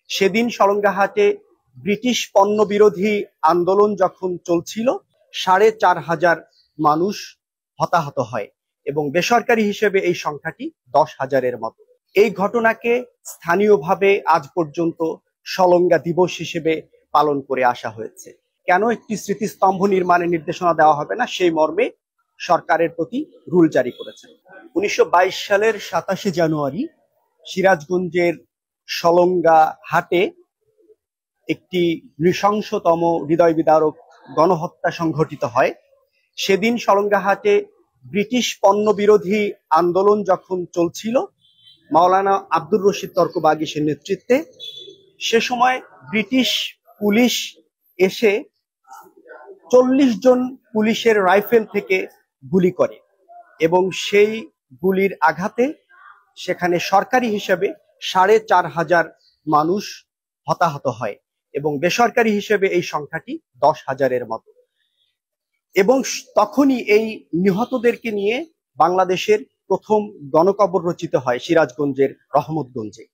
সেদিন সলঙ্গাহাটে ব্রিটিশ পণ্য বিরোধী আন্দোলন যখন চলছিল ৪,৫০০ মানুষ হতাহত হয় এবং বেসরকারি হিসেবে এই সংখ্যাটি ১০,০০০-এর মতো। এই ঘটনাকে স্থানীয়ভাবে আজ পর্যন্ত সলঙ্গা দিবস হিসেবে পালন করে আসা হয়েছে। কেন একটি স্মৃতিস্তম্ভ নির্মাণের নির্দেশনা দেওয়া হবে না সেই মর্মে সরকারের প্রতি রুল জারি করেছেন। ১৯২২ সালের ২৭শে জানুয়ারি সিরাজগঞ্জের সলঙ্গা হাটে একটি নৃশংসতম হৃদয় বিদারক গণহত্যা সংঘটিত হয়। সেদিন সলঙ্গাহাটে ব্রিটিশ পণ্য বিরোধী আন্দোলন যখন চলছিল মাওলানা আব্দুর রশিদ তর্কবাগীশের নেতৃত্বে, সে সময় ব্রিটিশ পুলিশ এসে ৪০ জন পুলিশের রাইফেল থেকে গুলি করে এবং সেই গুলির আঘাতে সেখানে সরকারি হিসেবে ৪,৫০০ মানুষ হতাহত হয় এবং বেসরকারি হিসেবে এই সংখ্যাটি ১০,০০০-এর মতো। এবং তখনই এই নিহতদেরকে নিয়ে বাংলাদেশের প্রথম গণকবর রচিত হয় সিরাজগঞ্জের রহমতগঞ্জে।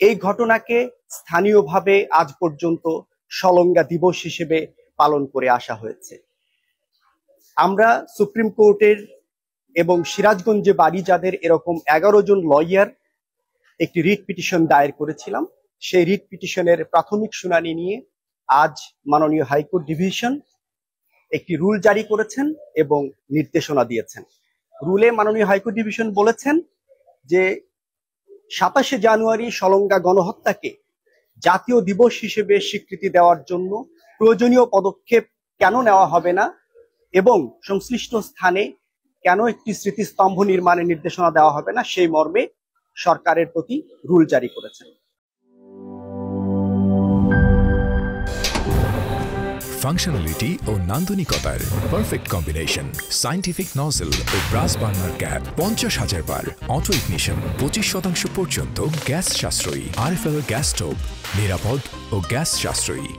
এই ঘটনাকে স্থানীয়ভাবে আজ পর্যন্ত সলঙ্গা দিবস হিসেবে পালন করে আসা হয়েছে। আমরা সুপ্রিম কোর্টের এবং সিরাজগঞ্জে বাড়ি যাদের এরকম ১১ জন লয়ার একটি রিট পিটিশন দায়ের করেছিলাম। সেই রিট পিটিশনের প্রাথমিক শুনানি নিয়ে আজ মাননীয় হাইকোর্ট ডিভিশন একটি রুল জারি করেছেন এবং নির্দেশনা দিয়েছেন। রুলে মাননীয় হাইকোর্ট ডিভিশন বলেছেন যে ২৭শে জানুয়ারি সলঙ্গা গণহত্যাকে জাতীয় দিবস হিসেবে স্বীকৃতি দেওয়ার জন্য প্রয়োজনীয় পদক্ষেপ কেন নেওয়া হবে না এবং সংশ্লিষ্ট স্থানে কেন একটি স্মৃতিস্তম্ভ নির্মাণের নির্দেশনা দেওয়া হবে না সেই মর্মে সরকারের প্রতি রুল জারি করেছেন। ফাংশনালিটি ও নান্দনিকতার পারফেক্ট কম্বিনেশন, সায়েন্টিফিক নজল ও ব্রাস বার্নার ক্যাপ ৫০,০০০ বার, অটো ইগনিশন ২৫% পর্যন্ত গ্যাস সাশ্রয়ী, RFL গ্যাস স্টোভ নিরাপদ ও গ্যাস সাশ্রয়ী।